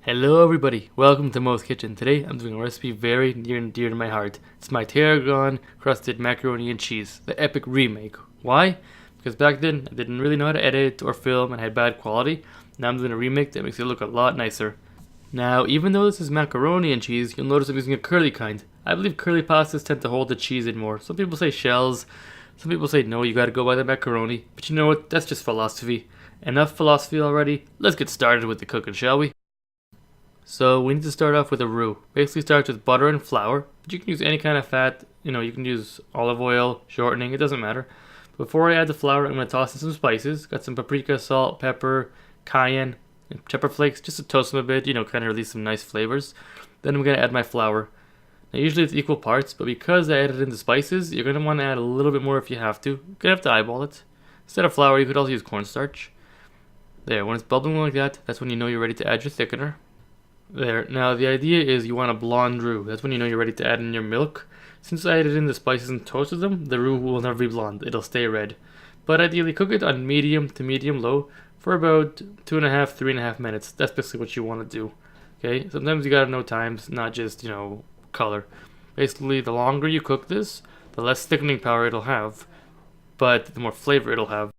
Hello everybody, welcome to Mo's Kitchen. Today I'm doing a recipe very near and dear to my heart. It's my Tarragon crusted macaroni and cheese, the epic remake. Why? Because back then I didn't really know how to edit or film and had bad quality. Now I'm doing a remake that makes it look a lot nicer. Now even though this is macaroni and cheese, you'll notice I'm using a curly kind. I believe curly pastas tend to hold the cheese in more. Some people say shells, some people say no, you gotta go by the macaroni. But you know what, that's just philosophy. Enough philosophy already, let's get started with the cooking, shall we? So we need to start off with a roux. Basically starts with butter and flour, but you can use any kind of fat. You can use olive oil, shortening, it doesn't matter. Before I add the flour, I'm going to toss in some spices. Got some paprika, salt, pepper, cayenne, and pepper flakes, just to toast them a bit, kind of release some nice flavors. Then I'm going to add my flour. Now usually it's equal parts, but because I added in the spices, you're going to want to add a little bit more if you have to. You're going to have to eyeball it. Instead of flour, you could also use cornstarch. There, when it's bubbling like that, that's when you know you're ready to add your thickener. There. Now the idea is you want a blonde roux. That's when you know you're ready to add in your milk. Since I added in the spices and toasted them, the roux will never be blonde. It'll stay red. But ideally cook it on medium to medium low for about 2.5, 3.5 minutes. That's basically what you want to do. Okay? Sometimes you gotta know times, not just, color. Basically, the longer you cook this, the less thickening power it'll have, but the more flavor it'll have.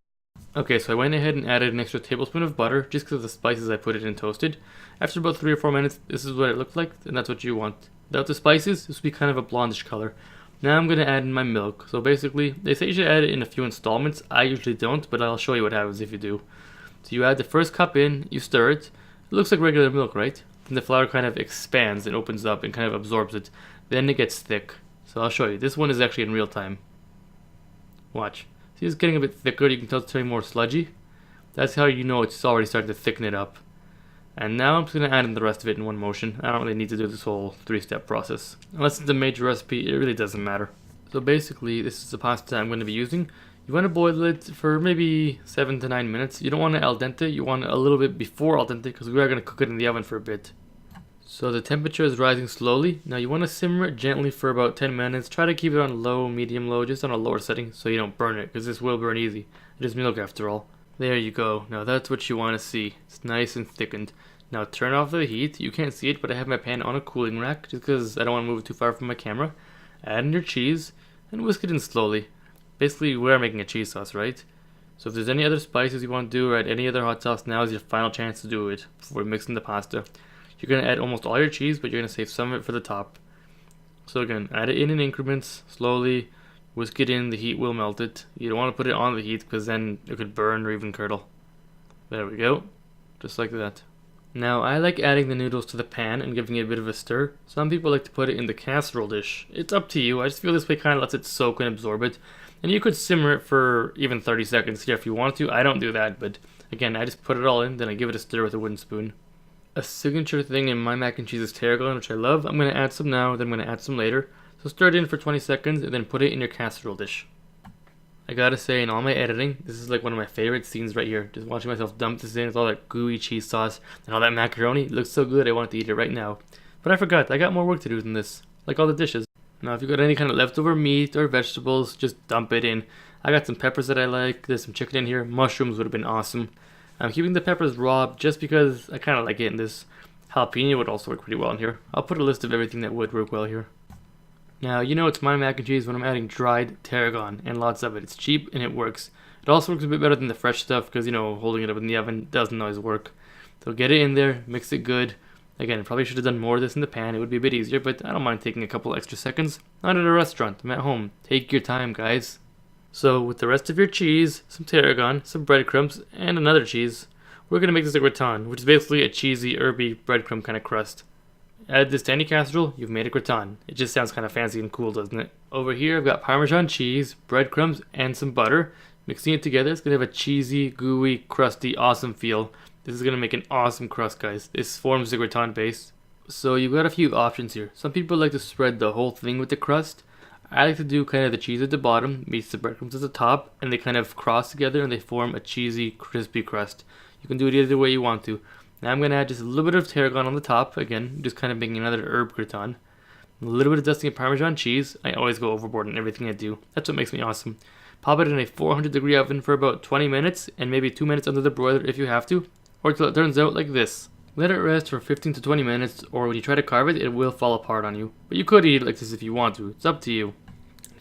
Okay, so I went ahead and added an extra tablespoon of butter just because of the spices I put it in toasted. After about 3 or 4 minutes, this is what it looked like, and that's what you want. Without the spices, this will be kind of a blondish color. Now I'm going to add in my milk. So basically, they say you should add it in a few installments. I usually don't, but I'll show you what happens if you do. So you add the first cup in, you stir it. It looks like regular milk, right? Then the flour kind of expands and opens up and kind of absorbs it. Then it gets thick. So I'll show you. This one is actually in real time. Watch. See, it's getting a bit thicker. You can tell it's turning more sludgy. That's how you know it's already starting to thicken it up. And now I'm just going to add in the rest of it in one motion. I don't really need to do this whole 3-step process. Unless it's a major recipe, it really doesn't matter. So basically, this is the pasta I'm going to be using. You want to boil it for maybe 7 to 9 minutes. You don't want it al dente. You want it a little bit before al dente because we are going to cook it in the oven for a bit. So the temperature is rising slowly. Now you want to simmer it gently for about 10 minutes. Try to keep it on low, medium low, just on a lower setting so you don't burn it, because this will burn easy. It is milk after all. There you go. Now that's what you want to see. It's nice and thickened. Now turn off the heat. You can't see it, but I have my pan on a cooling rack just because I don't want to move it too far from my camera. Add in your cheese and whisk it in slowly. Basically, we're making a cheese sauce, right? So if there's any other spices you want to do or add any other hot sauce, now is your final chance to do it before mixing the pasta. You're going to add almost all your cheese, but you're going to save some of it for the top. So again, add it in increments, slowly, whisk it in, the heat will melt it. You don't want to put it on the heat because then it could burn or even curdle. There we go, just like that. Now I like adding the noodles to the pan and giving it a bit of a stir. Some people like to put it in the casserole dish. It's up to you, I just feel this way kind of lets it soak and absorb it. And you could simmer it for even 30 seconds here if you want to. I don't do that, but again, I just put it all in, then I give it a stir with a wooden spoon. A signature thing in my mac and cheese is tarragon, which I love. I'm going to add some now, then I'm going to add some later. So stir it in for 20 seconds and then put it in your casserole dish. I gotta say, in all my editing, this is like one of my favorite scenes right here. Just watching myself dump this in with all that gooey cheese sauce and all that macaroni. It looks so good, I want to eat it right now. But I forgot, I got more work to do than this. Like all the dishes. Now if you got any kind of leftover meat or vegetables, just dump it in. I got some peppers that I like. There's some chicken in here. Mushrooms would have been awesome. I'm keeping the peppers raw just because I kind of like it in this. Jalapeno would also work pretty well in here. I'll put a list of everything that would work well here. Now, it's my mac and cheese when I'm adding dried tarragon, and lots of it. It's cheap and it works. It also works a bit better than the fresh stuff because, holding it up in the oven doesn't always work. So get it in there, mix it good. Again, probably should have done more of this in the pan. It would be a bit easier, but I don't mind taking a couple extra seconds. Not at a restaurant. I'm at home. Take your time, guys. So with the rest of your cheese, some tarragon, some breadcrumbs, and another cheese, we're going to make this a gratin, which is basically a cheesy, herby breadcrumb kind of crust. Add this to any casserole, you've made a gratin. It just sounds kind of fancy and cool, doesn't it? Over here I've got Parmesan cheese, breadcrumbs, and some butter. Mixing it together, it's going to have a cheesy, gooey, crusty, awesome feel. This is going to make an awesome crust, guys. This forms the gratin base. So you've got a few options here. Some people like to spread the whole thing with the crust. I like to do kind of the cheese at the bottom meets the breadcrumbs at the top, and they kind of cross together and they form a cheesy, crispy crust. You can do it either way you want to. Now I'm going to add just a little bit of tarragon on the top, again, just kind of making another herb gratin. A little bit of dusting of Parmesan cheese. I always go overboard in everything I do. That's what makes me awesome. Pop it in a 400 degree oven for about 20 minutes, and maybe 2 minutes under the broiler if you have to, or till it turns out like this. Let it rest for 15 to 20 minutes, or when you try to carve it, it will fall apart on you. But you could eat it like this if you want to. It's up to you.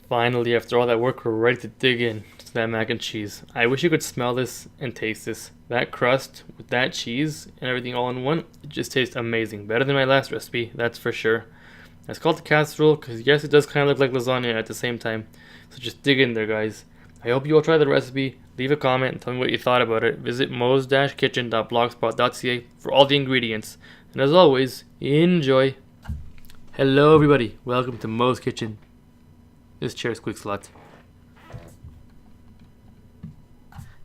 Finally, after all that work, we're ready to dig in to that mac and cheese. I wish you could smell this and taste this. That crust with that cheese and everything all in one, it just tastes amazing. Better than my last recipe, that's for sure. It's called the casserole because yes, it does kind of look like lasagna at the same time. So just dig in there, guys. I hope you all try the recipe. Leave a comment and tell me what you thought about it. Visit mo's-kitchen.blogspot.ca for all the ingredients. And as always, enjoy. Hello everybody, welcome to Mo's Kitchen. This chair squeaks a lot.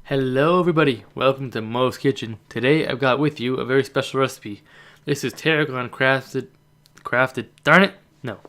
Hello everybody, welcome to Mo's Kitchen. Today I've got with you a very special recipe. This is Tarragon crafted, darn it, no.